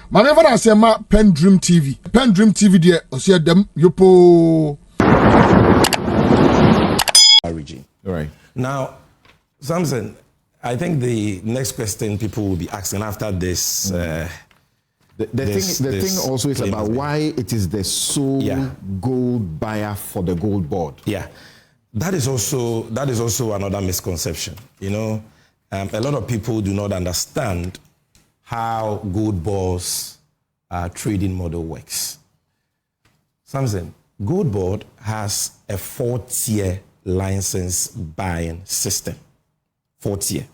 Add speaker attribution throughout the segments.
Speaker 1: Manever I say ma PENDREAM TV. PENDREAM TV there, I see them yopo.
Speaker 2: Origin.
Speaker 3: All right.
Speaker 2: Now, Samson, I think the next question people will be asking after this.
Speaker 3: The thing also is about why it is the sole gold buyer for the gold board.
Speaker 2: Yeah, that is also another misconception. You know, a lot of people do not understand how gold boards trading model works. Samson, gold board has a 4-tier license buying system. 4-tier.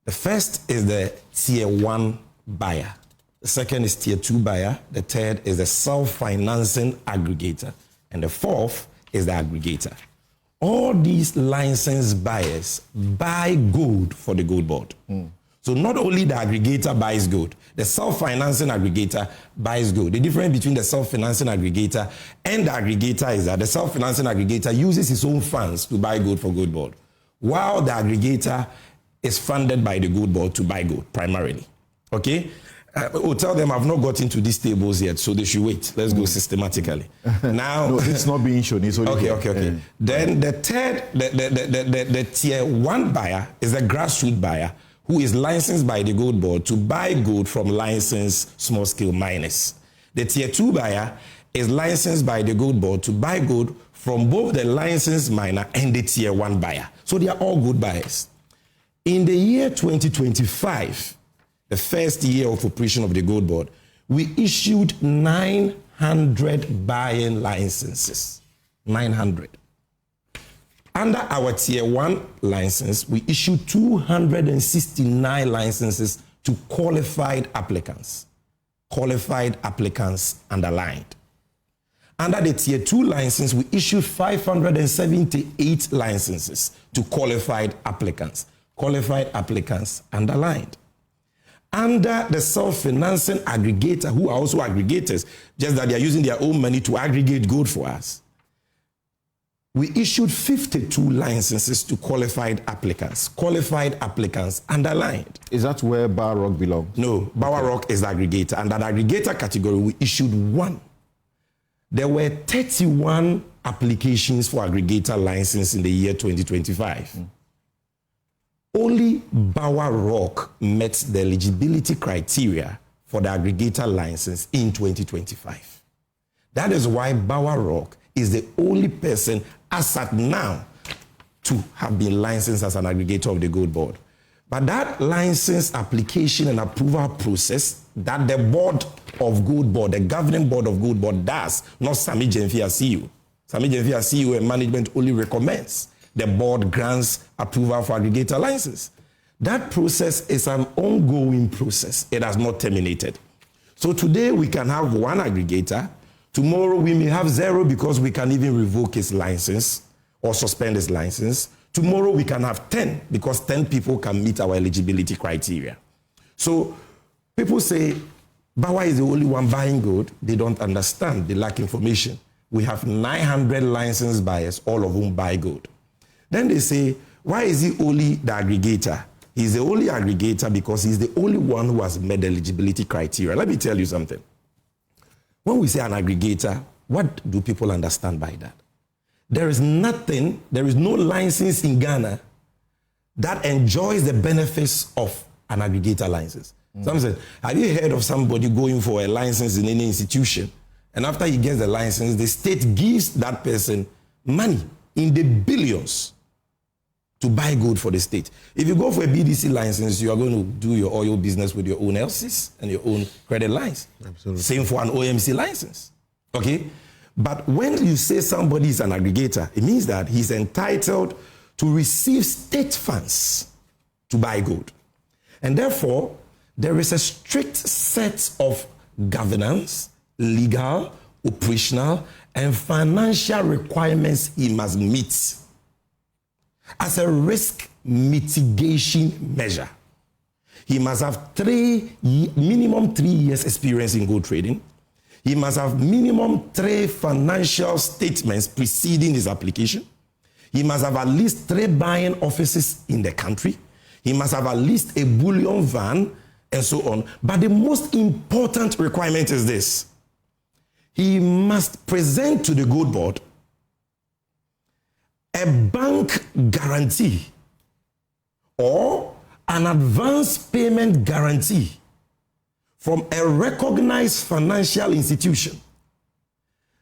Speaker 2: The first is the tier 1 buyer. The second is tier 2 buyer. The third is the self-financing aggregator. And the fourth is the aggregator. All these licensed buyers buy gold for the gold board. So not only the aggregator buys gold, the self-financing aggregator buys gold. The difference between the self-financing aggregator and the aggregator is that the self-financing aggregator uses his own funds to buy gold for gold board, while the aggregator is funded by the gold board to buy gold primarily. Okay? Tell them I've not got into these tables yet, so they should wait. Let's go systematically. Now,
Speaker 3: no, it's not being shown. It's only
Speaker 2: okay. Then the third, the tier 1 buyer is a grassroots buyer who is licensed by the gold board to buy gold from licensed small-scale miners. The tier 2 buyer is licensed by the gold board to buy gold from both the licensed miner and the tier 1 buyer. So they are all gold buyers. In the year 2025, the first year of operation of the gold board, we issued 900 buying licenses. 900. Under our tier 1 license, we issued 269 licenses to qualified applicants. Qualified applicants underlined. Under the tier 2 license, we issued 578 licenses to qualified applicants. Qualified applicants underlined. Under the self-financing aggregator, who are also aggregators, just that they are using their own money to aggregate gold for us, we issued 52 licenses to qualified applicants. Qualified applicants underlined.
Speaker 3: Is that where Bower Rock belongs?
Speaker 2: No, Bower Rock is the aggregator. And that aggregator category, we issued 1. There were 31 applications for aggregator license in the year 2025. Only Bower Rock met the eligibility criteria for the aggregator license in 2025. That is why Bower Rock is the only person as at now to have been licensed as an aggregator of the gold board. But that license application and approval process that the board of gold board, the governing board of gold board does, not Sammy Gyamfi as CEO. Sammy Gyamfi as CEO and management only recommends. The board grants approval for aggregator license. That process is an ongoing process. It has not terminated. So today we can have 1 aggregator. Tomorrow we may have 0 because we can even revoke his license or suspend his license. Tomorrow we can have 10 because 10 people can meet our eligibility criteria. So people say, Bawa is the only one buying gold. They don't understand. They lack information. We have 900 licensed buyers, all of whom buy gold. Then they say, why is he only the aggregator? He's the only aggregator because he's the only one who has met the eligibility criteria. Let me tell you something. When we say an aggregator, what do people understand by that? There is no license in Ghana that enjoys the benefits of an aggregator license. Some say, have you heard of somebody going for a license in any institution, and after he gets the license, the state gives that person money in the billions to buy gold for the state? If you go for a BDC license, you are going to do your oil business with your own LCs and your own credit lines.
Speaker 3: Absolutely.
Speaker 2: Same for an OMC license. Okay? But when you say somebody is an aggregator, it means that he's entitled to receive state funds to buy gold. And therefore, there is a strict set of governance, legal, operational, and financial requirements he must meet as a risk mitigation measure. He must have minimum 3 years experience in gold trading. He must have minimum 3 financial statements preceding his application. He must have at least 3 buying offices in the country. He must have at least a bullion van and so on. But the most important requirement is this. He must present to the gold board a bank guarantee or an advance payment guarantee from a recognized financial institution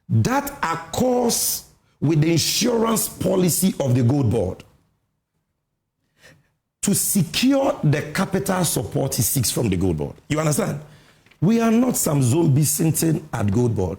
Speaker 2: that accords with the insurance policy of the gold board to secure the capital support he seeks from the gold board. You understand? We are not some zombie sitting at gold board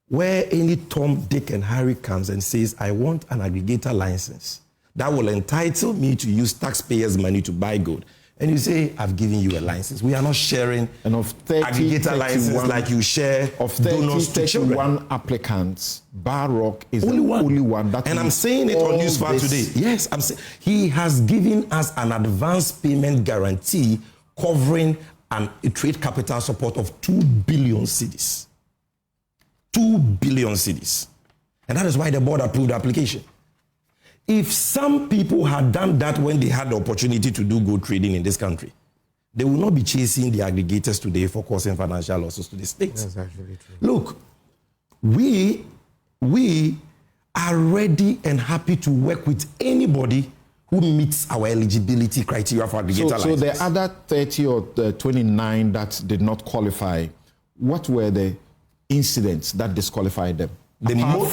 Speaker 2: where any Tom, Dick, and Harry comes and says, I want an aggregator license that will entitle me to use taxpayers' money to buy gold. And you say, I've given you a license. We are not sharing
Speaker 3: and of 30,
Speaker 2: aggregator license like you share
Speaker 3: of 31 applicants. Barrock is the only one that.
Speaker 2: And I'm saying it on Newsfile today. Yes, I'm saying he has given us an advance payment guarantee covering a trade capital support of 2 billion cedis. 2 billion cedis. And that is why the board approved the application. If some people had done that when they had the opportunity to do gold trading in this country, they will not be chasing the aggregators today for causing financial losses to the states.
Speaker 4: That's actually true.
Speaker 2: Look, we are ready and happy to work with anybody who meets our eligibility criteria for aggregator license.
Speaker 3: So the other 30 or 29 that did not qualify, what were the incidents that disqualified them? The
Speaker 2: main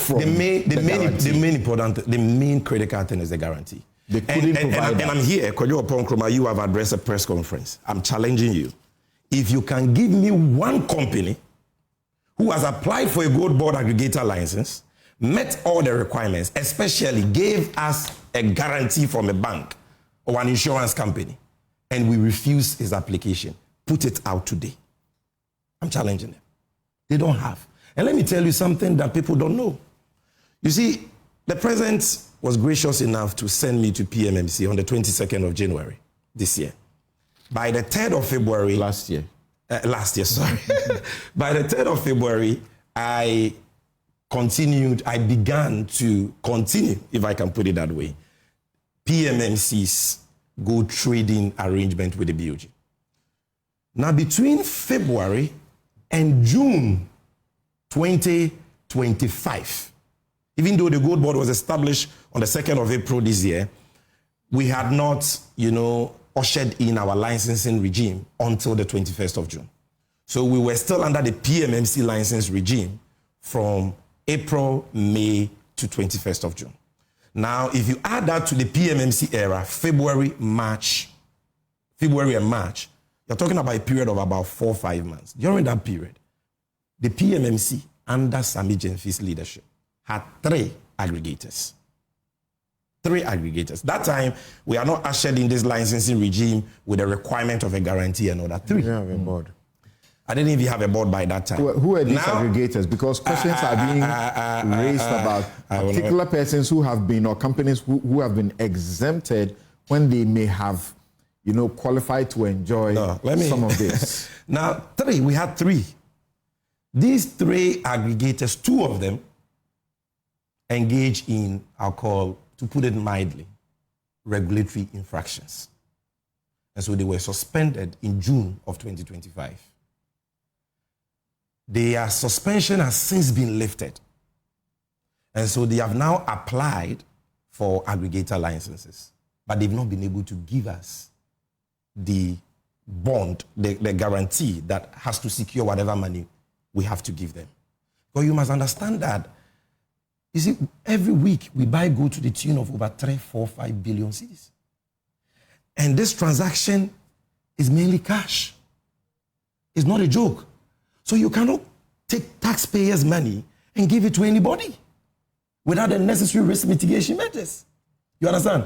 Speaker 2: critical thing is the guarantee.
Speaker 3: They couldn't provide
Speaker 2: and I'm here, Opong, Nkrumah, you have addressed a press conference. I'm challenging you. If you can give me one company who has applied for a gold board aggregator license, met all the requirements, especially gave us a guarantee from a bank or an insurance company, and we refuse his application, put it out today. I'm challenging them. They don't have. And let me tell you something that people don't know. You see, the president was gracious enough to send me to PMMC on the 22nd of January this year. By the 3rd of February...
Speaker 3: Last year,
Speaker 2: sorry. By the 3rd of February, I began to continue, if I can put it that way, PMMC's gold trading arrangement with the BOG. Now, between February and June 2025, even though the gold board was established on the 2nd of April this year, we had not, ushered in our licensing regime until the 21st of June. So we were still under the PMMC license regime from April, May to 21st of June. Now, if you add that to the PMMC era, February and March, you're talking about a period of about 4 or 5 months. During that period, the PMMC, under Sammy Gyamfi's leadership, had 3 aggregators. 3 aggregators. That time, we are not ushered in this licensing regime with the requirement of a guarantee and all that. 3.
Speaker 4: You have a board.
Speaker 2: I didn't even have a board by that time.
Speaker 3: Who are these aggregators? Because questions are being raised about particular persons who have been, or companies who have been exempted when they may have, qualified to enjoy some of this.
Speaker 2: Now, we had 3. These 3 aggregators, 2 of them engage in, I'll call, to put it mildly, regulatory infractions. And so they were suspended in June of 2025. Their suspension has since been lifted. And so they have now applied for aggregator licenses, but they've not been able to give us the bond, the guarantee that has to secure whatever money we have to give them. But you must understand that, you see, every week we buy gold to the tune of over 3, 4, 5 billion cedis. And this transaction is mainly cash. It's not a joke. So you cannot take taxpayers' money and give it to anybody without the necessary risk mitigation measures. You understand?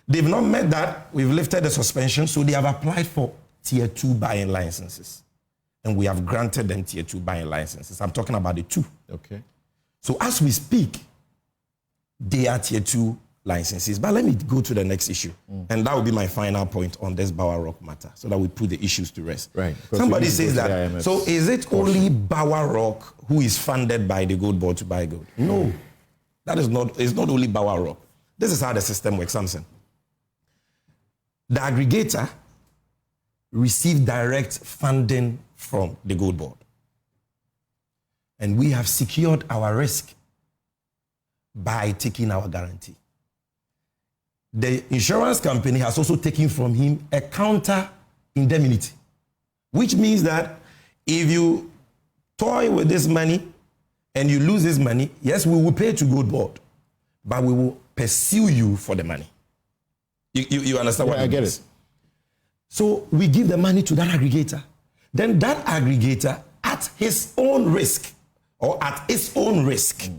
Speaker 2: They've not met that. We've lifted the suspension, so they have applied for Tier 2 buying licenses. And we have granted them Tier 2 buying licenses. I'm talking about the 2.
Speaker 3: Okay.
Speaker 2: So as we speak, they are Tier 2 licenses. But let me go to the next issue. And that will be my final point on this Bower Rock matter, so that we put the issues to rest.
Speaker 3: Right.
Speaker 2: Somebody says that, so is it only Bower Rock who is funded by the gold board to buy gold? No. That is not, it's not only Bower Rock. This is how the system works, Samson. The aggregator receive direct funding from the Gold Board. And we have secured our risk by taking our guarantee. The insurance company has also taken from him a counter indemnity, which means that if you toy with this money and you lose this money, yes, we will pay to Gold Board, but we will pursue you for the money. You understand what
Speaker 3: I get it.
Speaker 2: So we give the money to that aggregator. Then that aggregator, at his own risk, or at its own risk,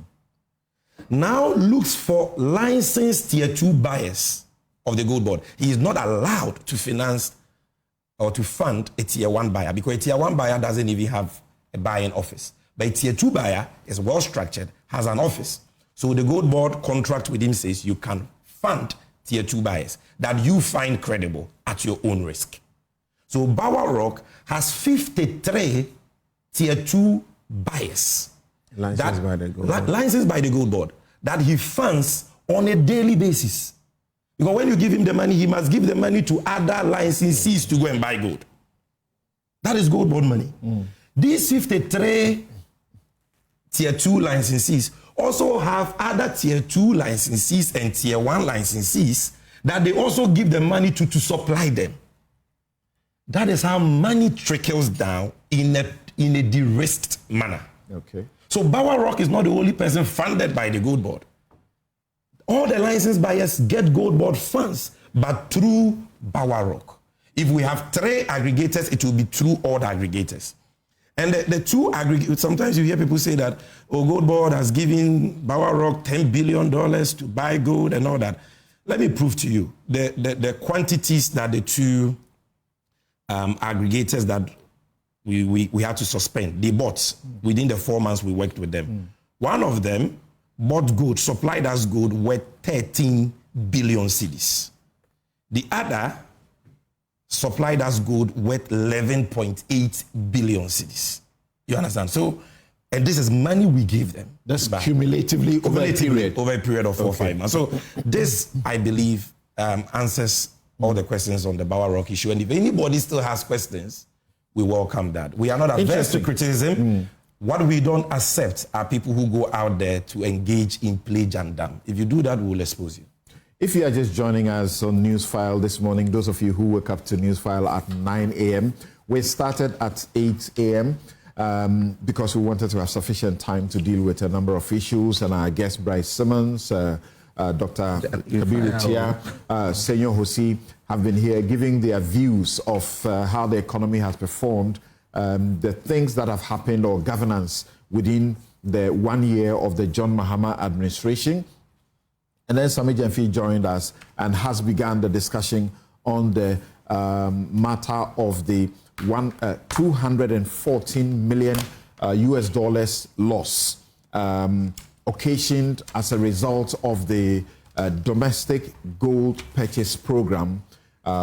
Speaker 2: now looks for licensed tier 2 buyers of the Gold Board. He is not allowed to finance or to fund a tier 1 buyer, because a tier 1 buyer doesn't even have a buying office. But a tier 2 buyer is well structured, has an office. So the Gold Board contract with him says you can fund tier 2 buyers that you find credible at your own risk. So Bower Rock has 53 tier 2 buyers.
Speaker 3: Licensed by the Gold Board.
Speaker 2: Licensed by the Gold Board that he funds on a daily basis. Because when you give him the money, he must give the money to other licensees to go and buy gold. That is Gold Board money. These 53 tier 2 licensees also have other tier 2 licensees and tier 1 licensees that they also give the money to supply them. That is how money trickles down in a de-risked manner.
Speaker 3: Okay.
Speaker 2: So Bower Rock is not the only person funded by the Gold Board. All the licensed buyers get Gold Board funds, but through Bower Rock. If we have 3 aggregators, it will be through all the aggregators. And the 2 aggregators, sometimes you hear people say that, oh, Gold Board has given Bower Rock $10 billion to buy gold and all that. Let me prove to you the quantities that the 2 aggregators that we had to suspend, they bought within the 4 months we worked with them. One of them bought gold, supplied us gold worth 13 billion cedis. The other supplied us gold worth 11.8 billion cedis. You understand? So, and this is money we gave them.
Speaker 3: That's cumulatively over
Speaker 2: a period of 4 or 5 months. So this, I believe, answers all the questions on the Bower Rock issue. And if anybody still has questions, we welcome that. We are not averse to criticism. What we don't accept are people who go out there to engage in play jandam. If you do that, we will expose you.
Speaker 3: If you are just joining us on Newsfile this morning, those of you who woke up to Newsfile at 9 a.m., we started at 8 a.m. Because we wanted to have sufficient time to deal with a number of issues. And our guest, Bryce Simmons, Dr. Kabiru Tia, Senyor Hosi, have been here giving their views of how the economy has performed, the things that have happened or governance within the 1 year of the John Mahama administration. And then Sammy Gyamfi joined us and has begun the discussion on the matter of the 214 million US dollars loss occasioned as a result of the domestic gold purchase program,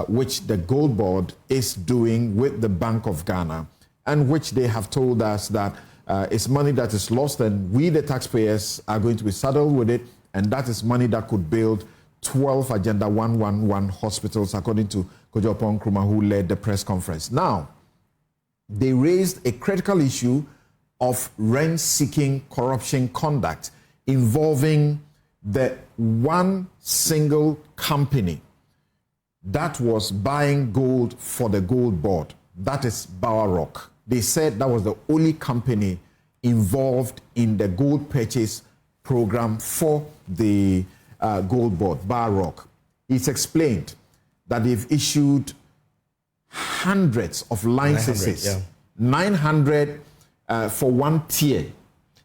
Speaker 3: which the Gold Board is doing with the Bank of Ghana, and which they have told us that it's money that is lost, and we, the taxpayers, are going to be saddled with it, and that is money that could build 12 Agenda 111 hospitals, according to Opong, Nkrumah, who led the press conference. Now, they raised a critical issue of rent-seeking corruption conduct involving the one single company that was buying gold for the Gold Board. That is Bower Rock. They said that was the only company involved in the gold purchase program for the Gold Board, Bower Rock. It's explained that they've issued hundreds of licenses, 900 for one tier.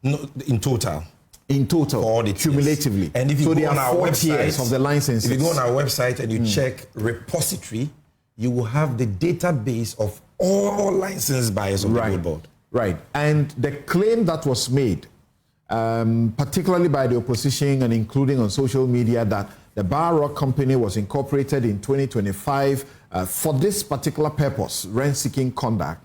Speaker 2: No, in total.
Speaker 3: In total,
Speaker 2: for all the
Speaker 3: cumulatively.
Speaker 2: And if you
Speaker 3: so
Speaker 2: go
Speaker 3: there
Speaker 2: on
Speaker 3: are
Speaker 2: our
Speaker 3: 4
Speaker 2: website,
Speaker 3: tiers of the licenses.
Speaker 2: If you go on our website and you check repository, you will have the database of all licensed buyers of the Gold Board.
Speaker 3: Right. And the claim that was made, particularly by the opposition and including on social media, that the Bower Rock company was incorporated in 2025 for this particular purpose, rent-seeking conduct.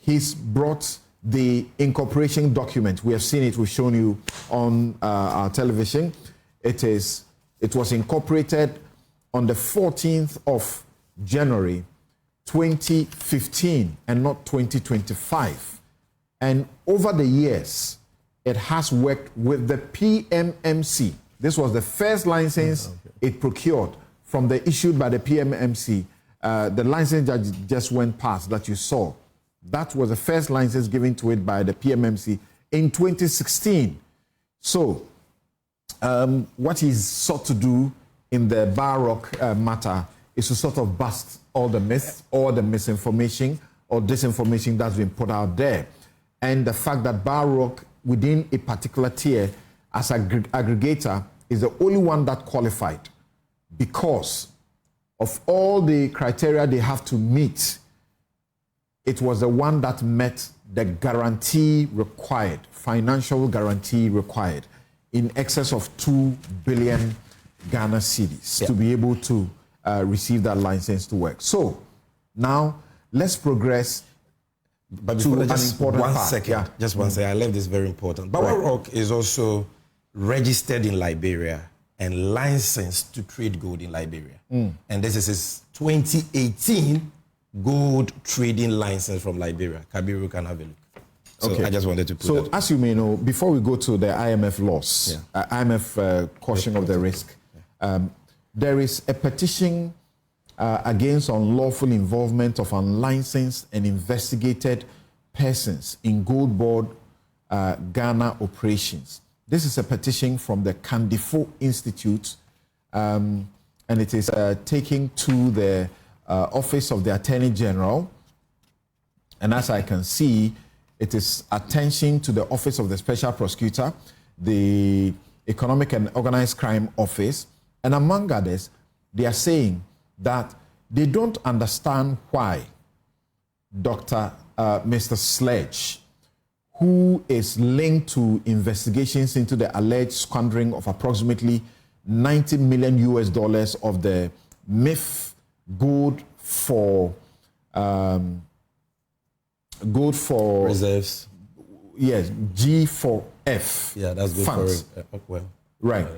Speaker 3: He's brought the incorporation document. We have seen it. We've shown you on our television. It was incorporated on the 14th of January 2015 and not 2025. And over the years, it has worked with the PMMC. This was the first license it procured from the issued by the PMMC. The license that just went past that you saw, that was the first license given to it by the PMMC in 2016. So, what he's sought to do in the Barrock matter is to sort of bust all the myths, all the misinformation or disinformation that's been put out there. And the fact that Barrock, within a particular tier, as an aggregator, is the only one that qualified because of all the criteria they have to meet. It was the one that met the guarantee required, financial guarantee required, in excess of 2 billion Ghana cedis to be able to receive that license to work. So now let's progress.
Speaker 2: But before just one second, just one second. I left this very important. Barrock is also registered in Liberia and licensed to trade gold in Liberia. And this is his 2018 gold trading license from Liberia. Kabiru can have a look. So I just wanted to put that.
Speaker 3: So as you may know, before we go to the IMF loss, IMF caution of the risk, there is a petition against unlawful involvement of unlicensed and investigated persons in gold board Ghana operations. This is a petition from the Kandifo Institute, and it is taken to the Office of the Attorney General. And as I can see, it is attention to the Office of the Special Prosecutor, the Economic and Organized Crime Office, and among others, they are saying that they don't understand why Mr. Sledge, who is linked to investigations into the alleged squandering of approximately $90 million of the MIF gold for
Speaker 2: reserves.
Speaker 3: Yes, G4F.
Speaker 2: Yeah, that's good
Speaker 3: funds,
Speaker 2: for
Speaker 3: right.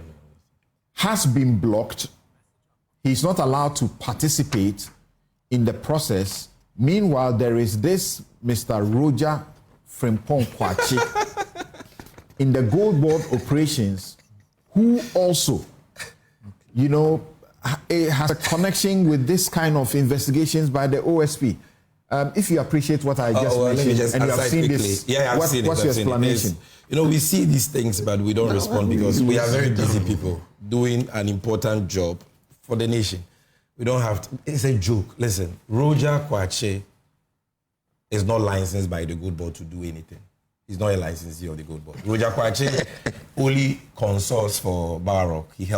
Speaker 3: Has been blocked. He's not allowed to participate in the process. Meanwhile, there is this Mr. Roger Frimpong Kwachi in the gold board operations, who also, has a connection with this kind of investigations by the OSP. If you appreciate what I just mentioned, and you have seen this, what's your explanation?
Speaker 2: We see these things, but we don't respond because we are very busy people doing an important job for the nation. We don't have to, it's a joke. Listen, Roger Kwache is not licensed by the gold board to do anything. He's not a licensee of the gold board. Roger Kwache only consults for Barrock. He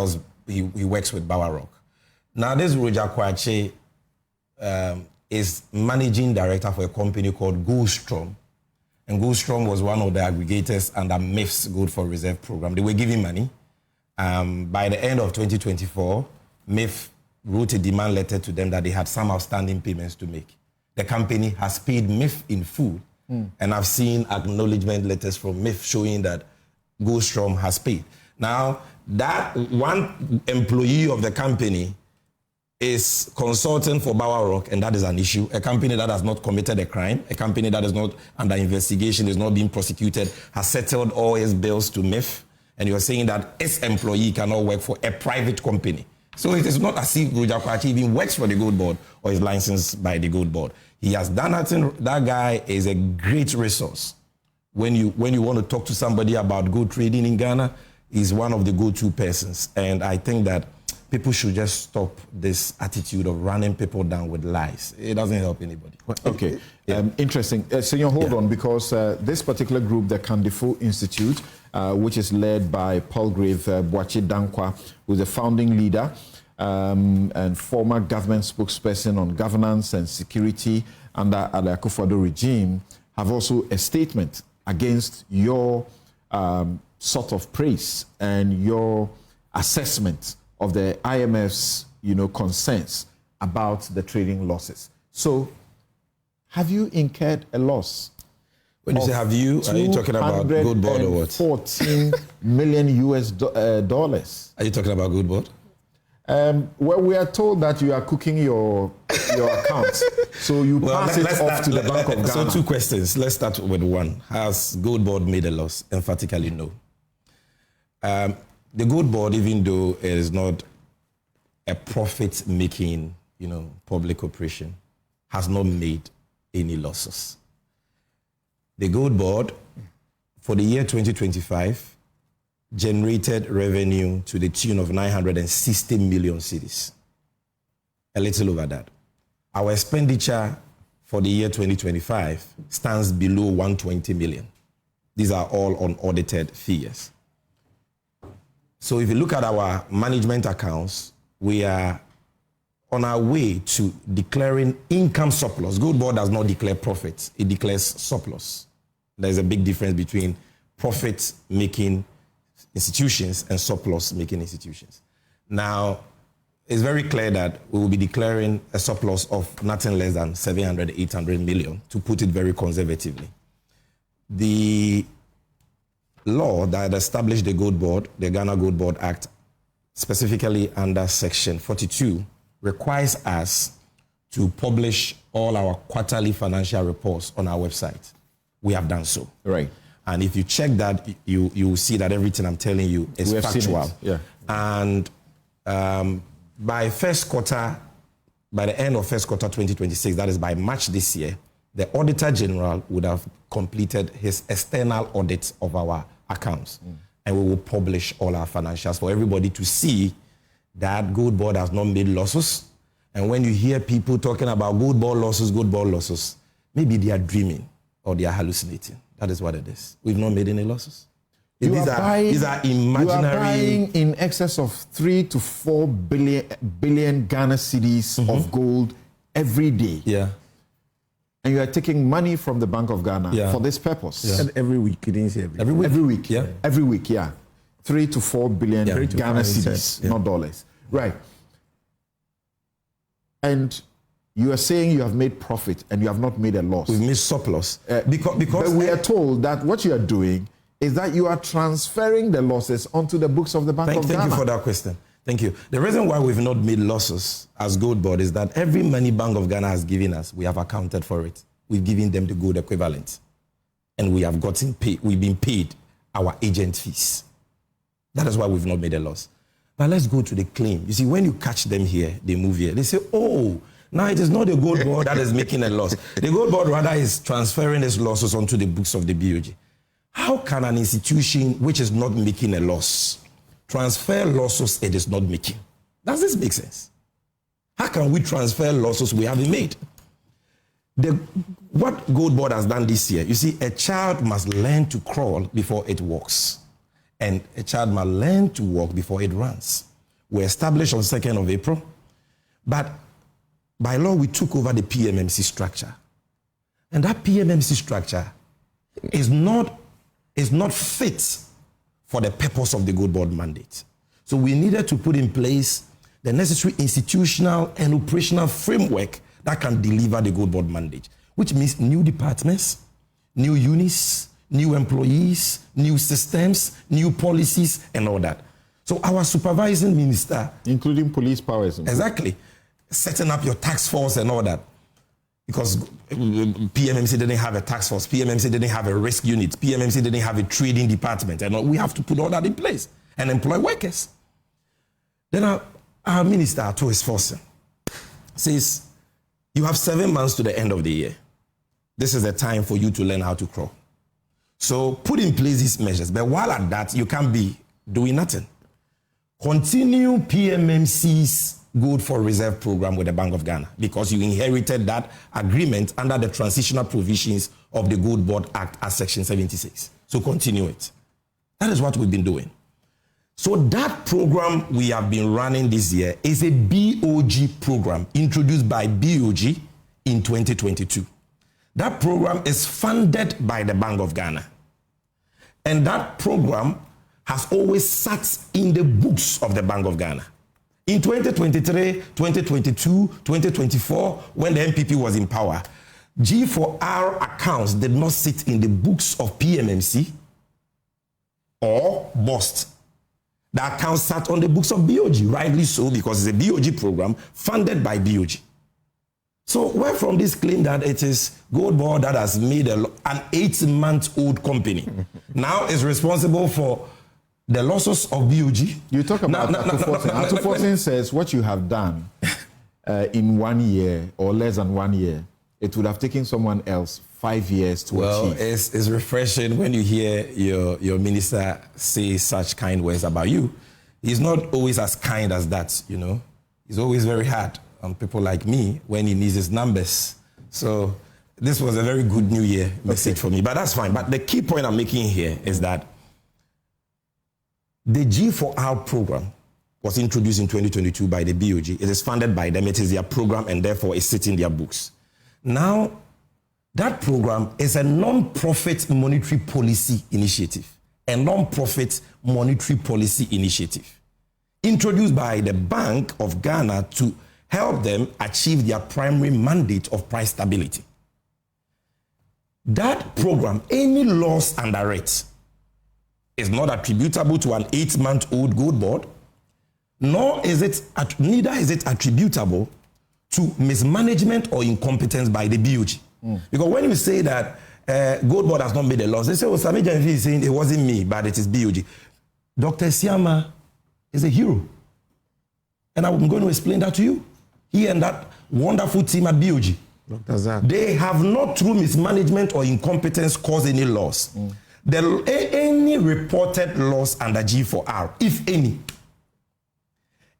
Speaker 2: works with Barrock. Now this Roger Kwache is managing director for a company called Goldstrom. And Goldstrom was one of the aggregators under MIF's Gold for Reserve program. They were giving money. By the end of 2024, MIF wrote a demand letter to them that they had some outstanding payments to make. The company has paid MIF in full. And I've seen acknowledgement letters from MIF showing that Goldstrom has paid. Now, that one employee of the company is consulting for Barrock, and that is an issue. A company that has not committed a crime, a company that is not under investigation, is not being prosecuted, has settled all its bills to MIF, and you're saying that its employee cannot work for a private company. So it is not as if Roger Kwachi even works for the gold board or is licensed by the gold board. He has done nothing. That guy is a great resource. When you want to talk to somebody about gold trading in Ghana, he's one of the go-to persons. And I think that people should just stop this attitude of running people down with lies. It doesn't help anybody.
Speaker 3: Okay, interesting. Senor, hold on, because this particular group, the Kandifo Institute, which is led by Palgrave Boachi Dankwa, who's a founding leader and former government spokesperson on governance and security under the Akufo-Addo regime, have also a statement against your sort of praise and your assessment of the IMF's, concerns about the trading losses. So, have you incurred a loss?
Speaker 2: When you say have you, are you talking about gold board or what?
Speaker 3: $14 million US dollars.
Speaker 2: Are you talking about gold board?
Speaker 3: Well, we are told that you are cooking your accounts, so you pass it off to the Bank of Ghana.
Speaker 2: So 2 questions. Let's start with one. Has Gold Board made a loss? Emphatically, no. The Gold Board, even though it is not a profit-making, public operation, has not made any losses. The Gold Board, for the year 2025, generated revenue to the tune of 960 million cedis, a little over that. Our expenditure for the year 2025 stands below 120 million. These are all unaudited figures. So if you look at our management accounts, we are on our way to declaring income surplus. Gold Board does not declare profits, it declares surplus. There's a big difference between profit-making institutions and surplus-making institutions. Now, it's very clear that we will be declaring a surplus of nothing less than 700, 800 million, to put it very conservatively. The law that established the Gold Board, the Ghana Gold Board Act, specifically under Section 42, requires us to publish all our quarterly financial reports on our website. We have done so.
Speaker 3: Right.
Speaker 2: And if you check that, you will see that everything I'm telling you is factual.
Speaker 3: Yeah.
Speaker 2: And by the end of first quarter 2026, that is by March this year, the Auditor General would have completed his external audit of our accounts. And we will publish all our financials for everybody to see that Gold Board has not made losses. And when you hear people talking about Gold Board losses, maybe they are dreaming or they are hallucinating. That is what it is. We've not made any losses. These are imaginary.
Speaker 3: You are buying in excess of 3 to 4 billion Ghana cedis of gold every day.
Speaker 2: Yeah.
Speaker 3: And you are taking money from the Bank of Ghana for this purpose.
Speaker 4: Yeah. And every week, you didn't say
Speaker 3: every week. Yeah. Every week, yeah. 3 to 4 billion Ghana cedis, not dollars. Right. And you are saying you have made profit and you have not made a loss.
Speaker 2: We've made surplus. Because
Speaker 3: but we are told that what you are doing is that you are transferring the losses onto the books of the Bank of Ghana.
Speaker 2: Thank you for that question. Thank you. The reason why we've not made losses as Gold Board is that every money Bank of Ghana has given us, we have accounted for it. We've given them the gold equivalent. And we have gotten paid. We've been paid our agent fees. That is why we've not made a loss. But let's go to the claim. You see, when you catch them here, they move here. They say, oh, now it is not the Gold Board that is making a loss. The Gold Board rather is transferring its losses onto the books of the BOG. How can an institution which is not making a loss transfer losses it is not making? Does this make sense? How can we transfer losses we haven't made? What Gold Board has done this year, you see, a child must learn to crawl before it walks. And a child must learn to walk before it runs. We established on 2nd of April, but by law, we took over the PMMC structure. And that PMMC structure is not fit for the purpose of the Gold Board mandate. So we needed to put in place the necessary institutional and operational framework that can deliver the Gold Board mandate, which means new departments, new units, new employees, new systems, new policies, and all that. So our supervising minister...
Speaker 3: Including police powers.
Speaker 2: Exactly. Setting up your task force and all that. Because PMMC didn't have a task force, PMMC didn't have a risk unit, PMMC didn't have a trading department, and we have to put all that in place and employ workers. Then our minister, to his force, says, you have 7 months to the end of the year. This is the time for you to learn how to crawl. So put in place these measures, but while at that, you can't be doing nothing. Continue PMMC's Gold for Reserve program with the Bank of Ghana because you inherited that agreement under the transitional provisions of the Gold Board Act as Section 76. So continue it. That is what we've been doing. So that program we have been running this year is a BOG program introduced by BOG in 2022. That program is funded by the Bank of Ghana. And that program has always sat in the books of the Bank of Ghana. In 2023, 2022, 2024, when the MPP was in power, G4R accounts did not sit in the books of PMMC or BOST. The account sat on the books of BOG, rightly so, because it's a BOG program funded by BOG. So where from this claim that it is Gold Board that has made an 8-month-old company now is responsible for the losses of BOG?
Speaker 3: You talk about Atufortin says what you have done in 1 year or less than 1 year, it would have taken someone else 5 years to achieve.
Speaker 2: Well, it's refreshing when you hear your minister say such kind words about you. He's not always as kind as that, you know. He's always very hard on people like me when he needs his numbers. So this was a very good New Year message for me, but that's fine. But the key point I'm making here is that the G4R program was introduced in 2022 by the BOG. It is funded by them. It is their program, and therefore it sits in their books. Now, that program is a non-profit monetary policy initiative. A non-profit monetary policy initiative introduced by the Bank of Ghana to help them achieve their primary mandate of price stability. That program, any loss under it, is not attributable to an 8-month-old Gold Board, neither is it attributable to mismanagement or incompetence by the BOG. Because when you say that Gold Board has not made a loss, they say, oh, Sammy Gyamfi is saying it wasn't me, but it is BOG. Dr. Siama is a hero. And I'm going to explain that to you. He and that wonderful team at BOG. They have not, through mismanagement or incompetence, caused any loss. Any reported loss under G4R, if any,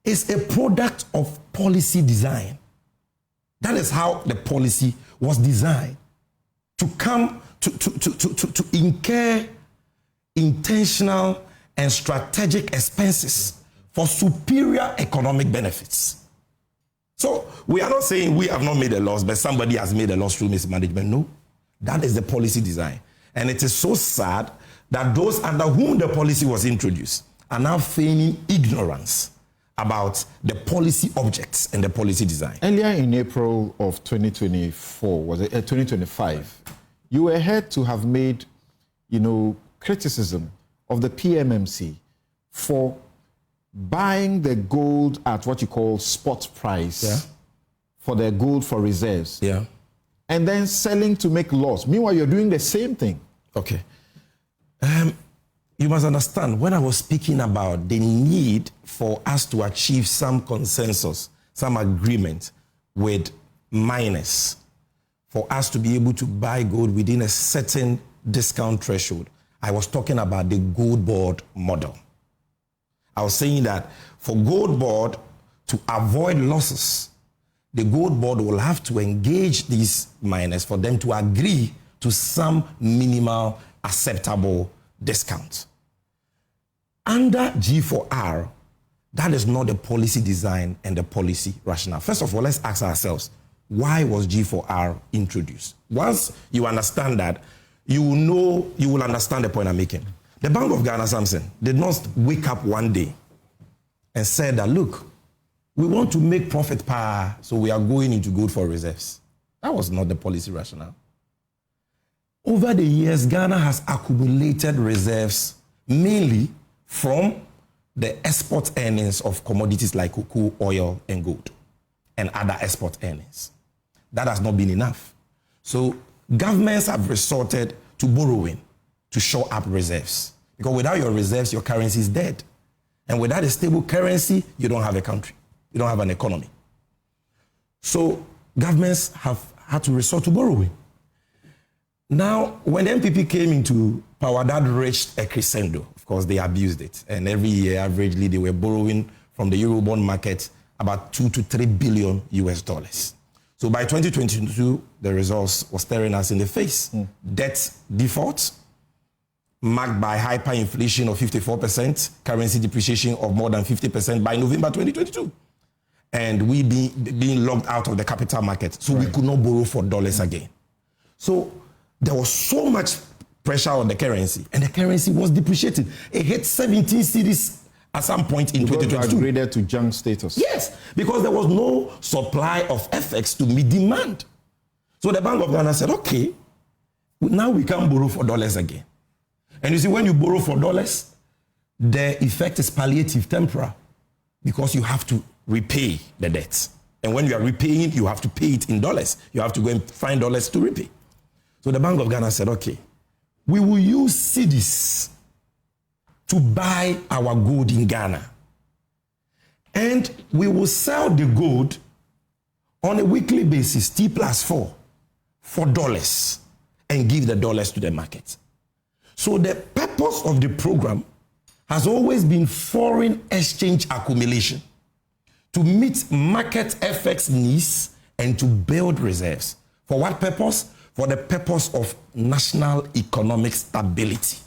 Speaker 2: is a product of policy design. That is how the policy was designed to come to incur intentional and strategic expenses for superior economic benefits. So we are not saying we have not made a loss, but somebody has made a loss through mismanagement. No, that is the policy design. And it is so sad that those under whom the policy was introduced are now feigning ignorance about the policy objects and the policy design.
Speaker 3: Earlier in April of 2024, was it 2025, you were heard to have made, criticism of the PMMC for buying the gold at what you call spot price for their gold for reserves.
Speaker 2: Yeah.
Speaker 3: And then selling to make loss. Meanwhile, you're doing the same thing.
Speaker 2: Okay. You must understand, when I was speaking about the need for us to achieve some consensus, some agreement with miners, for us to be able to buy gold within a certain discount threshold, I was talking about the Gold Board model. I was saying that for Gold Board to avoid losses, the Gold Board will have to engage these miners for them to agree to some minimal acceptable discount. Under G4R, that is not the policy design and the policy rationale. First of all, let's ask ourselves, why was G4R introduced? Once you understand that, you will understand the point I'm making. The Bank of Ghana, Samson, did not wake up one day and said that, look, we want to make profit power, so we are going into gold for reserves. That was not the policy rationale. Over the years, Ghana has accumulated reserves mainly from the export earnings of commodities like cocoa, oil, and gold, and other export earnings. That has not been enough. So governments have resorted to borrowing to shore up reserves. Because without your reserves, your currency is dead. And without a stable currency, you don't have a country. You don't have an economy. So governments have had to resort to borrowing. Now, when the MPP came into power, that reached a crescendo. Of course, they abused it. And every year, averagely, they were borrowing from the Eurobond market about 2 to 3 billion US dollars. So by 2022, the results were staring us in the face. Debt default, marked by hyperinflation of 54%, currency depreciation of more than 50% by November 2022. And we being locked out of the capital market. So we could not borrow for dollars again. So there was so much pressure on the currency, and the currency was depreciating. It hit 17 cedis at some point in 2022.
Speaker 3: Upgraded to junk status.
Speaker 2: Yes, because there was no supply of FX to meet demand. So the Bank of Ghana said, okay, now we can't borrow for dollars again. And you see, when you borrow for dollars, the effect is palliative, temporal, because you have to repay the debt. And when you are repaying, you have to pay it in dollars. You have to go and find dollars to repay. So the Bank of Ghana said, okay, we will use cedis to buy our gold in Ghana. And we will sell the gold on a weekly basis, T+4, for dollars, and give the dollars to the market. So the purpose of the program has always been foreign exchange accumulation, to meet market FX needs and to build reserves. For what purpose? For the purpose of national economic stability.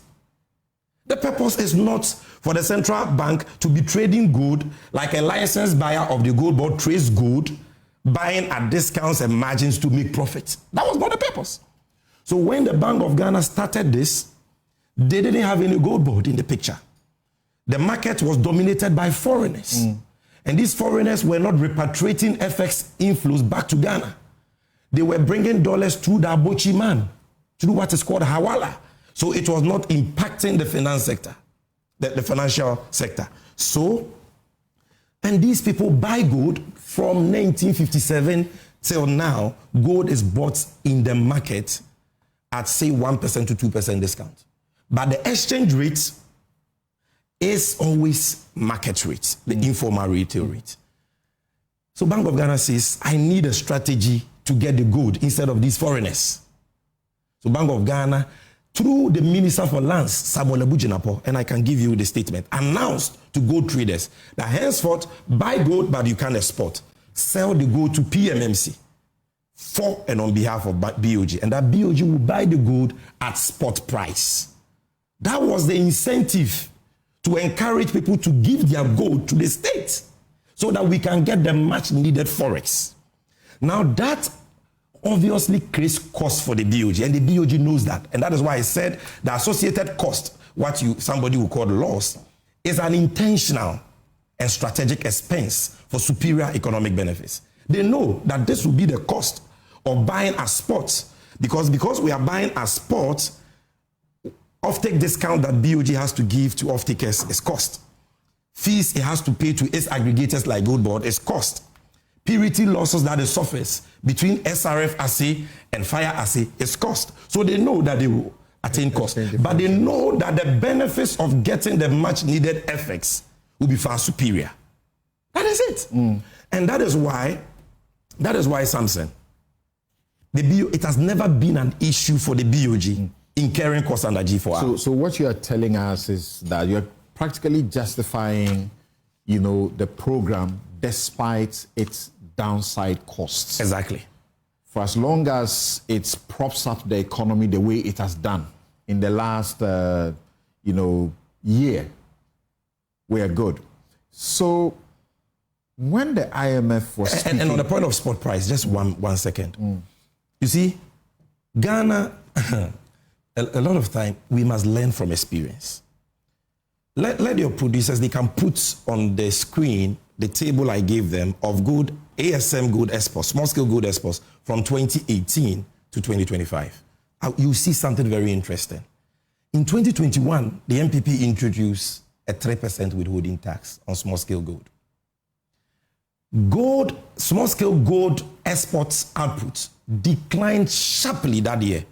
Speaker 2: The purpose is not for the central bank to be trading gold like a licensed buyer of the gold board trades gold, buying at discounts and margins to make profit. That was not the purpose. So when the Bank of Ghana started this, they didn't have any gold board in the picture. The market was dominated by foreigners. And these foreigners were not repatriating FX inflows back to Ghana. They were bringing dollars through the Abochi man, through what is called Hawala. So it was not impacting the finance sector, the financial sector. So, and these people buy gold from 1957 till now. Gold is bought in the market at, say, 1% to 2% discount. But the exchange rate is always market rate, the informal retail rate. So Bank of Ghana says, I need a strategy to get the gold instead of these foreigners. So Bank of Ghana, through the Minister for Lands, Samuel Ebujinapo, and I can give you the statement, announced to gold traders that henceforth, buy gold, but you can't export. Sell the gold to PMMC for and on behalf of BOG. And that BOG will buy the gold at spot price. That was the incentive to encourage people to give their gold to the state so that we can get the much needed forex. Now that obviously creates cost for the BOG, and the BOG knows that. And that is why I said the associated cost, what somebody would call loss, is an intentional and strategic expense for superior economic benefits. They know that this will be the cost of buying as spot, because we are buying as spot, offtake discount that BOG has to give to offtakers is cost. Fees it has to pay to its aggregators like Gold Board is cost. Purity losses that it suffers between SRF assay and fire assay is cost. So they know that they will attain cost. But they know that the benefits of getting the much needed FX will be far superior. That is it. And that is why Samson, it has never been an issue for the BOG incurring costs under G4R.
Speaker 3: So what you are telling us is that you're practically justifying, the program despite its downside costs.
Speaker 2: Exactly.
Speaker 3: For as long as it props up the economy the way it has done in the last, year, we are good. So when the IMF was speaking...
Speaker 2: And on the point of spot price, just one second. You see, Ghana... A lot of time, we must learn from experience. Let your producers, they can put on the screen the table I gave them of good ASM gold exports, small-scale gold exports from 2018 to 2025. You see something very interesting. In 2021, the MPP introduced a 3% withholding tax on small-scale gold. Small-scale gold exports output declined sharply that year.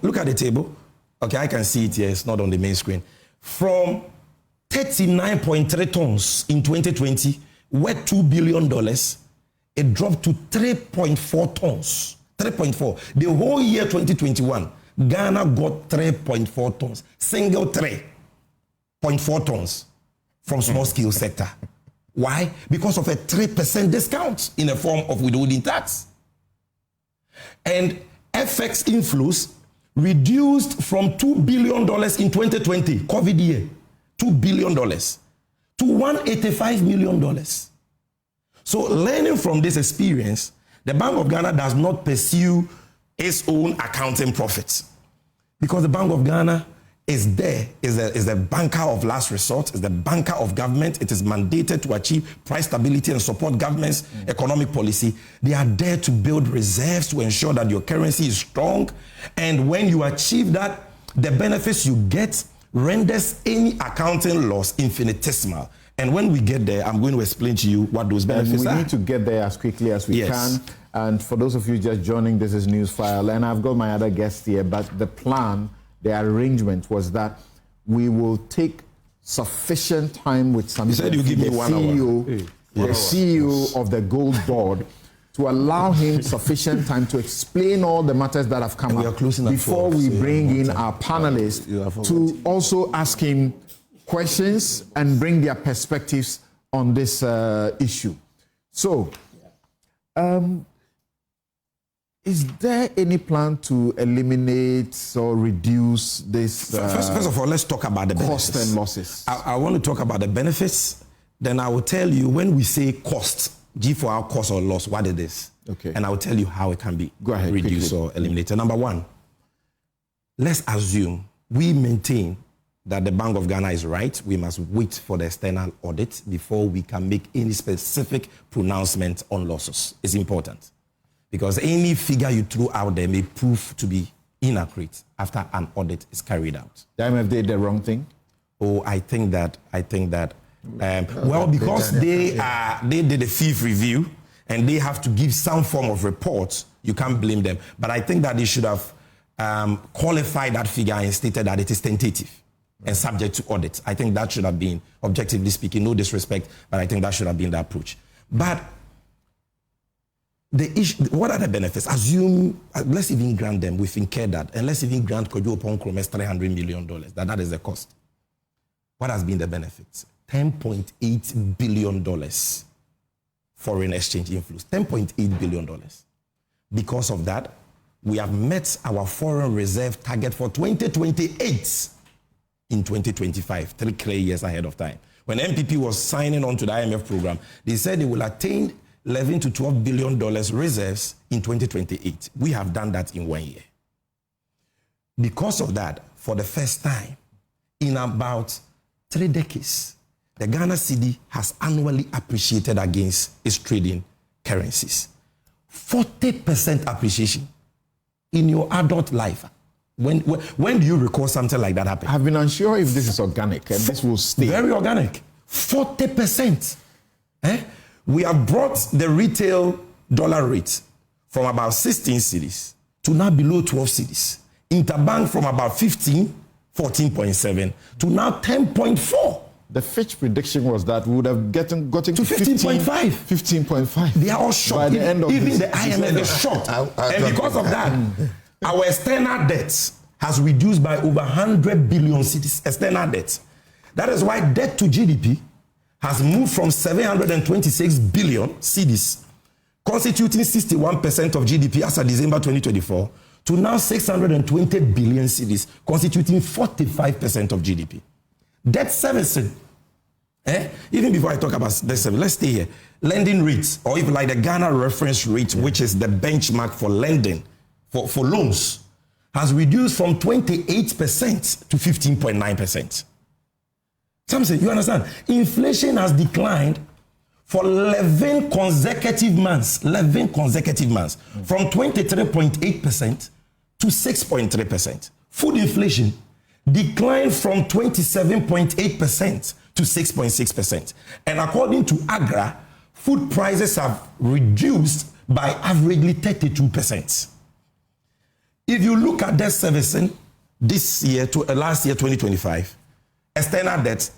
Speaker 2: Look at the table. Okay, I can see it here. It's not on the main screen. From 39.3 tons in 2020, worth $2 billion, it dropped to 3.4 tons. 3.4. The whole year 2021, Ghana got 3.4 tons. Single 3.4 tons from small-scale sector. Why? Because of a 3% discount in the form of withholding tax. And FX inflows reduced from $2 billion in 2020, COVID year, $2 billion, to $185 million. So learning from this experience, the Bank of Ghana does not pursue its own accounting profits, because the Bank of Ghana is the banker of last resort, is the banker of government. It is mandated to achieve price stability and support government's economic policy. They are there to build reserves to ensure that your currency is strong. And when you achieve that, the benefits you get renders any accounting loss infinitesimal. And when we get there, I'm going to explain to you what those benefits are.
Speaker 3: We need to get there as quickly as we can. And for those of you just joining, this is News File, and I've got my other guests here, but the plan, the arrangement was that we will take sufficient time with Sammy,
Speaker 2: you said you give me 1 hour.
Speaker 3: The CEO of the Gold Board, to allow him sufficient time to explain all the matters that have come up before we bring in our panelists to also ask him questions and bring their perspectives on this issue. So, is there any plan to eliminate or reduce this?
Speaker 2: First of all, let's talk about the
Speaker 3: cost
Speaker 2: benefits
Speaker 3: and losses.
Speaker 2: I want to talk about the benefits. Then I will tell you when we say cost, G for our cost or loss, what it is.
Speaker 3: Okay.
Speaker 2: And I will tell you how it can be reduced or eliminated. Number one, let's assume we maintain that the Bank of Ghana is right. We must wait for the external audit before we can make any specific pronouncement on losses. It's important. Because any figure you throw out there may prove to be inaccurate after an audit is carried out.
Speaker 3: The IMF did the wrong thing?
Speaker 2: Oh, I think that, well, because they did a fifth review and they have to give some form of report, you can't blame them. But I think that they should have qualified that figure and stated that it is tentative and subject to audit. I think that should have been, objectively speaking, no disrespect, but I think that should have been the approach. But the issue, what are the benefits? Assume, let's even grant them, we've incurred that, and let's even grant Opong $300 million, that is the cost. What has been the benefits? $10.8 billion foreign exchange inflows, $10.8 billion. Because of that, we have met our foreign reserve target for 2028 in 2025, 3 clear years ahead of time. When MPP was signing on to the IMF program, they said they will attain $11 to $12 billion reserves in 2028. We have done that in 1 year. Because of that, for the first time in about 3 decades, the Ghana cedi has annually appreciated against its trading currencies. 40% appreciation in your adult life. When do you recall something like that happen?
Speaker 3: I've been unsure if this is organic and this will stay.
Speaker 2: Very organic. 40%. We have brought the retail dollar rate from about 16 cedis to now below 12 cedis. Interbank from about 15, 14.7 to now 10.4.
Speaker 3: The Fitch prediction was that we would have gotten to
Speaker 2: 15.5.
Speaker 3: 15.5.
Speaker 2: They are all shocked.
Speaker 3: By the end of
Speaker 2: even
Speaker 3: this,
Speaker 2: the IMF is shocked. And because of that, our external debt has reduced by over 100 billion cedis. External debt. That is why debt to GDP has moved from 726 billion cedis, constituting 61% of GDP as of December 2024, to now 620 billion cedis, constituting 45% of GDP. Debt servicing, even before I talk about debt servicing, let's stay here. Lending rates, or even like the Ghana reference rate, which is the benchmark for lending, for loans, has reduced from 28% to 15.9%. Something, you understand? Inflation has declined for 11 consecutive months, from 23.8% to 6.3%. Food inflation declined from 27.8% to 6.6%. And according to Agra, food prices have reduced by averagely 32%. If you look at debt servicing this year to last year, 2025, external debt,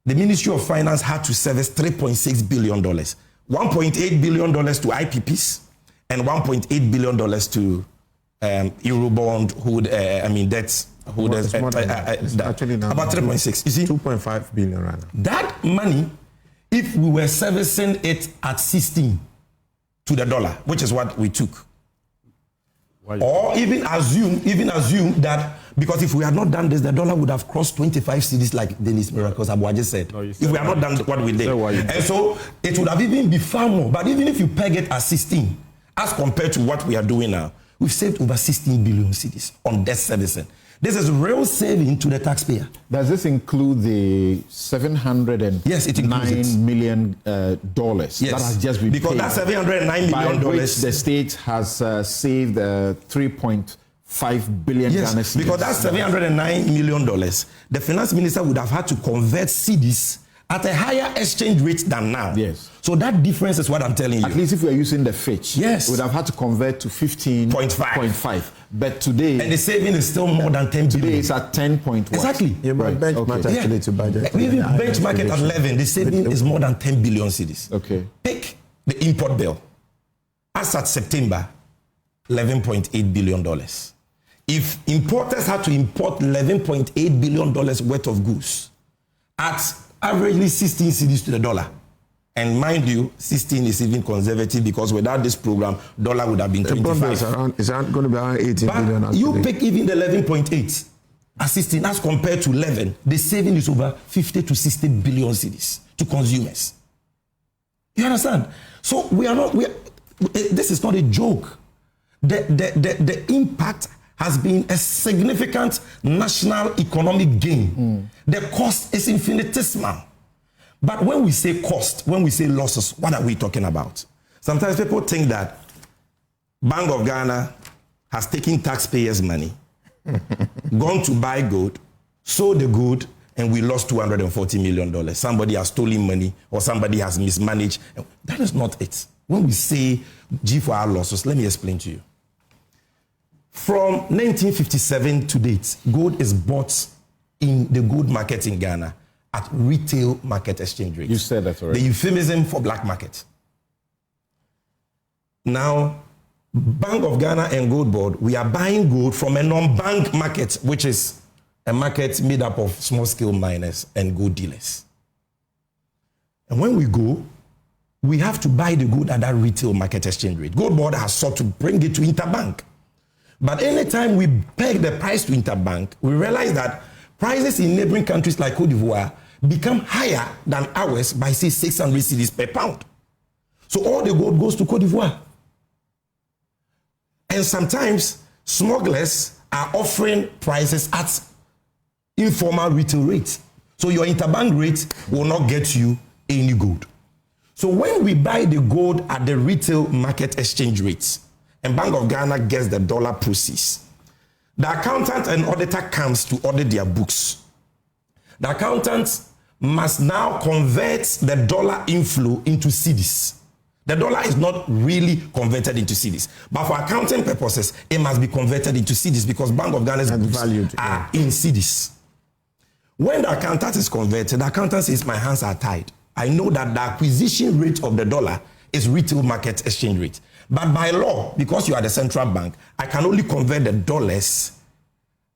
Speaker 2: the Ministry of Finance had to service $3.6 billion, $1.8 billion to IPPs, and $1.8 billion to Eurobond debts.
Speaker 4: Actually now
Speaker 2: about 3.6. You see,
Speaker 4: 2.5 billion right now.
Speaker 2: That money, if we were servicing it at 16 to the dollar, which is what we took, or even assume that, because if we had not done this, the dollar would have crossed 25 cedis, like Dennis Miracles Abuaje said. If we had not done what we did. And so it would have even been far more. But even if you peg it at 16, as compared to what we are doing now, we've saved over 16 billion cedis on debt servicing. This is real saving to the taxpayer.
Speaker 3: Does this include the $709 million
Speaker 2: yes,
Speaker 3: that has just been
Speaker 2: because
Speaker 3: paid?
Speaker 2: That $709 million,
Speaker 3: by which the state has saved $3.4 5 billion
Speaker 2: Yes,
Speaker 3: Ghana cedis.
Speaker 2: because that's $709 million. The finance minister would have had to convert cedis at a higher exchange rate than now.
Speaker 3: Yes.
Speaker 2: So that difference is what I'm telling you.
Speaker 3: At least if we are using the Fitch,
Speaker 2: yes,
Speaker 3: we would have had to convert to 15.5. But today,
Speaker 2: and the saving is still more than 10 billion.
Speaker 3: Today it's at 10.1.
Speaker 2: Exactly.
Speaker 4: Yeah, but benchmark actually to budget.
Speaker 2: We benchmark it at 11. The saving is more than 10 billion cedis.
Speaker 3: Okay.
Speaker 2: Take the import bill. As at September, $11.8 billion. If importers had to import $11.8 billion worth of goods at averagely 16 cedis to the dollar, and mind you, 16 is even conservative because without this program, dollar would have been 25.
Speaker 4: It's going to be around 18 billion.
Speaker 2: But you pick even the 11.8 at 16 as compared to 11, the saving is over 50 to 60 billion cedis to consumers. You understand? So this is not a joke. The impact has been a significant national economic gain. The cost is infinitesimal. But when we say cost, when we say losses, what are we talking about? Sometimes people think that Bank of Ghana has taken taxpayers' money, gone to buy gold, sold the gold, and we lost $240 million. Somebody has stolen money or somebody has mismanaged. That is not it. When we say G for our losses, let me explain to you. From 1957 to date, gold is bought in the gold market in Ghana at retail market exchange rates.
Speaker 3: You said that already.
Speaker 2: The euphemism for black market. Now, Bank of Ghana and Gold Board, we are buying gold from a non-bank market, which is a market made up of small-scale miners and gold dealers. And when we go, we have to buy the gold at that retail market exchange rate. Gold Board has sought to bring it to interbank. But anytime we peg the price to interbank, we realize that prices in neighboring countries like Cote d'Ivoire become higher than ours by, say, 600 cedis per pound. So all the gold goes to Cote d'Ivoire. And sometimes smugglers are offering prices at informal retail rates. So your interbank rate will not get you any gold. So when we buy the gold at the retail market exchange rates, and Bank of Ghana gets the dollar proceeds, the accountant and auditor comes to audit their books. The accountant must now convert the dollar inflow into cedis. The dollar is not really converted into cedis, but for accounting purposes, it must be converted into cedis because Bank of Ghana's books are in cedis. When the accountant is converted, the accountant says, my hands are tied. I know that the acquisition rate of the dollar is retail market exchange rate. But by law, because you are the central bank, I can only convert the dollars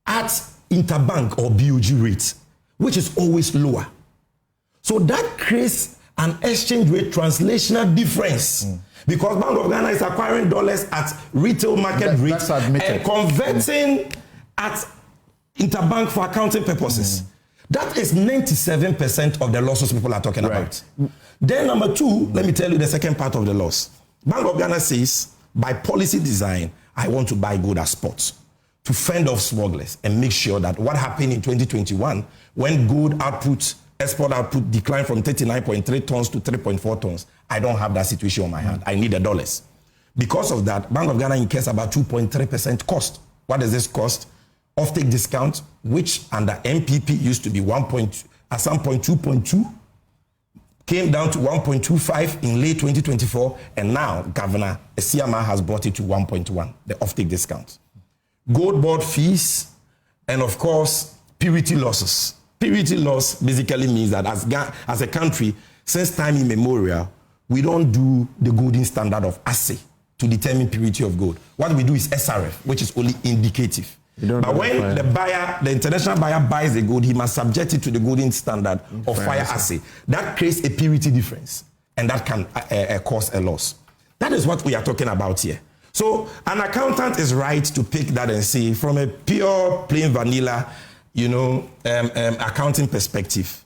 Speaker 2: at interbank or BOG rate, which is always lower. So that creates an exchange rate translational difference. Because Bank of Ghana is acquiring dollars at retail market rate and converting at interbank for accounting purposes. That is 97% of the losses people are talking about. Then number two, let me tell you the second part of the loss. Bank of Ghana says, by policy design, I want to buy gold at spot to fend off smugglers and make sure that what happened in 2021, when gold output, export output declined from 39.3 tons to 3.4 tons, I don't have that situation on my hand. I need the dollars. Because of that, Bank of Ghana incurs about 2.3% cost. What does this cost? Offtake discount, which under MPP used to be at some point 2.2, came down to 1.25 in late 2024, and now Governor CMA has brought it to 1.1, the offtake discount. Gold board fees, and of course, purity losses. Purity loss basically means that as a country, since time immemorial, we don't do the golden standard of assay to determine purity of gold. What we do is SRF, which is only indicative. But when the international buyer buys the gold, he must subject it to the golden standard of fire assay. That creates a purity difference, and that can cause a loss. That is what we are talking about here. So an accountant is right to pick that and say, from a pure, plain vanilla, accounting perspective,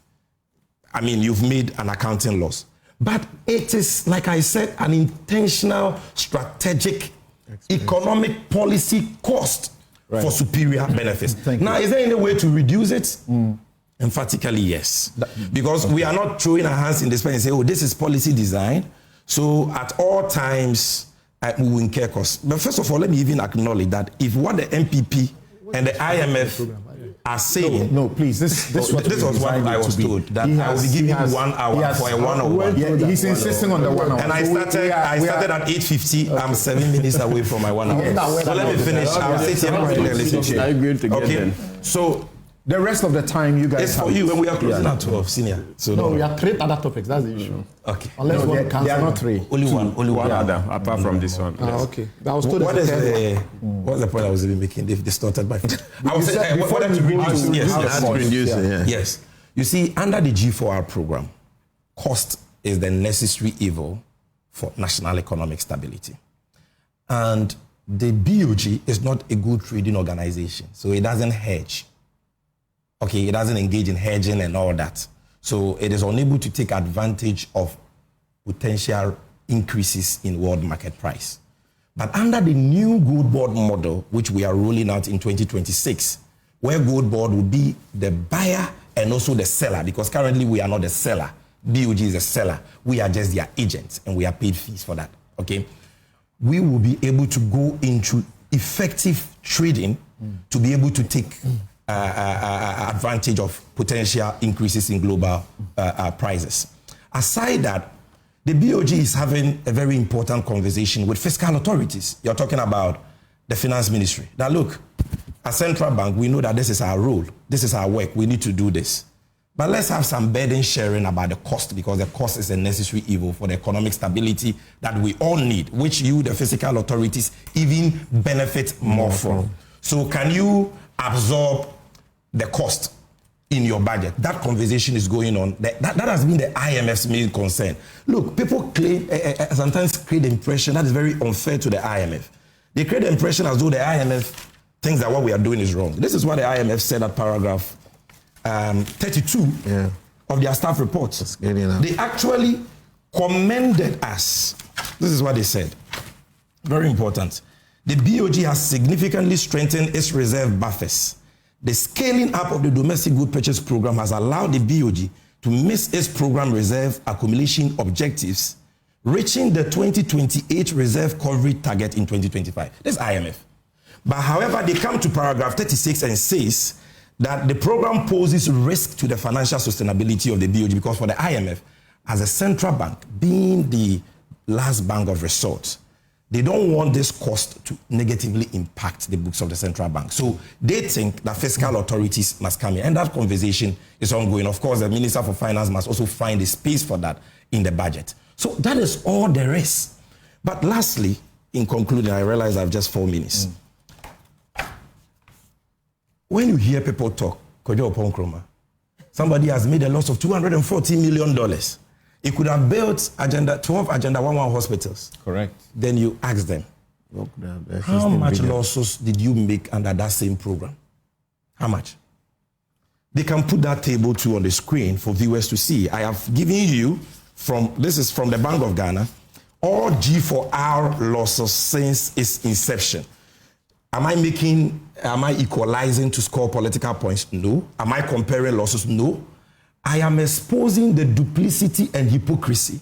Speaker 2: I mean, you've made an accounting loss. But it is, like I said, an intentional, strategic, economic policy cost for superior benefits. Now, is there any way to reduce it? Emphatically, yes. Because we are not throwing our hands in the space and say, oh, this is policy design. So at all times, we will incur costs. But first of all, let me even acknowledge that if what the MPP and the IMF are saying...
Speaker 3: No, please, this was what
Speaker 2: I was told, that I will be giving 1 hour for a one-on-one.
Speaker 3: Yeah, he's insisting on the 1 hour.
Speaker 2: And I started at 8:50. I'm 7 minutes away from my 1 hour. So let me finish. I'll sit here and listen to you.
Speaker 4: I agree to get them.
Speaker 2: So
Speaker 3: the rest of the time, you guys
Speaker 2: it's for you when we are closing at 12, senior. So
Speaker 5: no, we have 3 other topics. That's the issue.
Speaker 2: Okay.
Speaker 5: Unless one cancel.
Speaker 3: They are not 3.
Speaker 2: Only one
Speaker 4: other, apart from this one.
Speaker 5: Okay. That was told
Speaker 2: what's the point I was even making? They've distorted by... Yes. You see, under the G4R program, cost is the necessary evil for national economic stability. And the BOG is not a good trading organization, so it doesn't hedge. Okay, it doesn't engage in hedging and all that. So it is unable to take advantage of potential increases in world market price. But under the new gold board model, which we are rolling out in 2026, where gold board will be the buyer and also the seller, because currently we are not the seller. BOG is a seller. We are just their agents, and we are paid fees for that. Okay, we will be able to go into effective trading to be able to take advantage of potential increases in global prices. Aside that, the BOG is having a very important conversation with fiscal authorities. You're talking about the finance ministry. Now look, as central bank, we know that this is our role. This is our work. We need to do this. But let's have some burden sharing about the cost, because the cost is a necessary evil for the economic stability that we all need, which you, the fiscal authorities, even benefit more from. So can you absorb the cost in your budget? That conversation is going on. That has been the IMF's main concern. Look, people claim, sometimes create the impression that is very unfair to the IMF. They create the impression as though the IMF thinks that what we are doing is wrong. This is what the IMF said at paragraph 32 of their staff reports. They actually commended us. This is what they said. Very important. The BOG has significantly strengthened its reserve buffers. The scaling up of the domestic good purchase program has allowed the BOG to miss its program reserve accumulation objectives, reaching the 2028 reserve coverage target in 2025. That's IMF. But however, they come to paragraph 36 and says that the program poses risk to the financial sustainability of the BOG, because for the IMF, as a central bank, being the last bank of resort, they don't want this cost to negatively impact the books of the central bank. So they think that fiscal authorities must come in. And that conversation is ongoing. Of course, the Minister for Finance must also find a space for that in the budget. So that is all there is. But lastly, in concluding, I realize I have just 4 minutes. When you hear people talk, Opong Nkrumah, somebody has made a loss of $240 million. He could have built 12 Agenda 11 hospitals.
Speaker 3: Correct.
Speaker 2: Then you ask them, how much losses did you make under that same program? How much? They can put that table too on the screen for viewers to see. I have given you, this is from the Bank of Ghana, all G4R losses since its inception. Am I equalizing to score political points? No. Am I comparing losses? No. I am exposing the duplicity and hypocrisy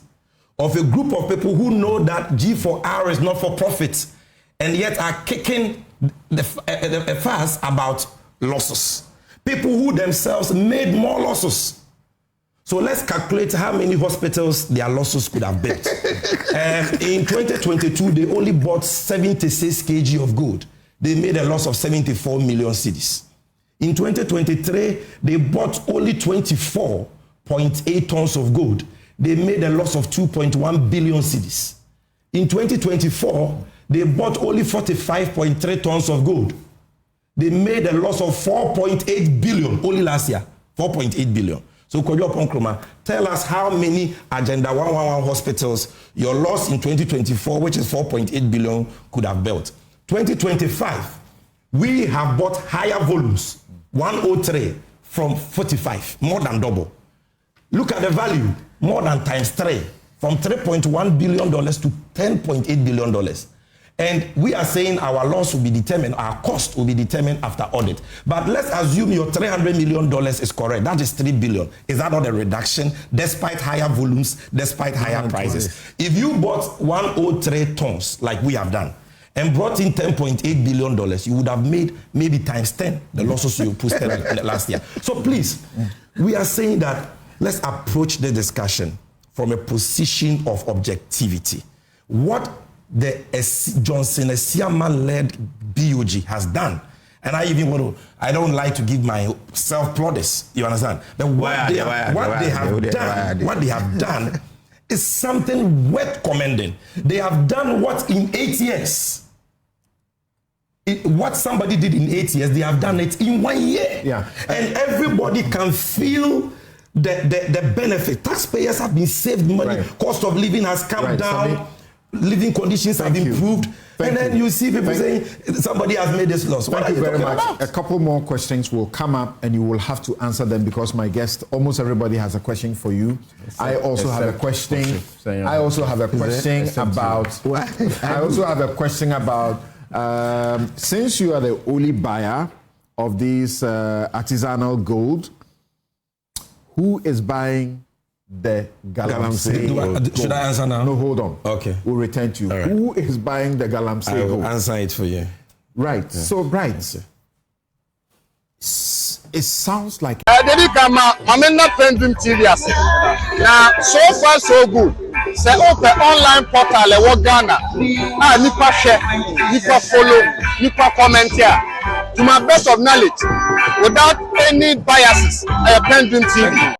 Speaker 2: of a group of people who know that G4R is not for profit and yet are kicking the fuss about losses. People who themselves made more losses. So let's calculate how many hospitals their losses could have built. In 2022, they only bought 76 kg of gold. They made a loss of 74 million cedis. In 2023, they bought only 24.8 tons of gold. They made a loss of 2.1 billion cedis. In 2024, they bought only 45.3 tons of gold. They made a loss of 4.8 billion only last year. 4.8 billion. So, Opong Nkrumah, tell us how many Agenda 111 hospitals your loss in 2024, which is 4.8 billion, could have built. 2025, we have bought higher volumes, 103 from 45, more than double. Look at the value, more than times 3, from $3.1 billion to $10.8 billion. And we are saying our loss will be determined, our cost will be determined after audit. But let's assume your $300 million is correct. That is $3 billion. Is that not a reduction despite higher volumes, despite higher prices? If you bought 103 tons like we have done and brought in $10.8 billion, you would have made maybe times 10 the losses you posted last year. So please, we are saying that let's approach the discussion from a position of objectivity. What the Johnson Esiama-led BOG has done, and I don't like to give myself plaudits, you understand? But what they have done is something worth commending. They have done what in 8 years? What somebody did in 8 years, they have done it in 1 year.
Speaker 3: Yeah.
Speaker 2: And everybody can feel the benefit. Taxpayers have been saved money, cost of living has come down.
Speaker 3: Sammy,
Speaker 2: living conditions have improved, and then you see people saying somebody has made this loss.
Speaker 3: Thank you very much. A couple more questions will come up and you will have to answer them because my guest, almost everybody has a question for you. I also have a question. I also have a question about since you are the only buyer of this artisanal gold, who is buying the Galamsey?
Speaker 2: Should I answer now?
Speaker 3: No, hold on.
Speaker 2: Okay.
Speaker 3: We'll return to you.
Speaker 2: Right.
Speaker 3: Who is buying the Galamsey
Speaker 2: I will
Speaker 3: gold?
Speaker 2: answer it for you.
Speaker 3: Right. Yeah. So, right. It sounds like...
Speaker 6: I'm not PENDREAM TV. Now, so far, so good. Say, open online portal, Ghana. Nipa share, Nipa follow, Nipa comment here. To my best of knowledge, without any biases, PENDREAM TV.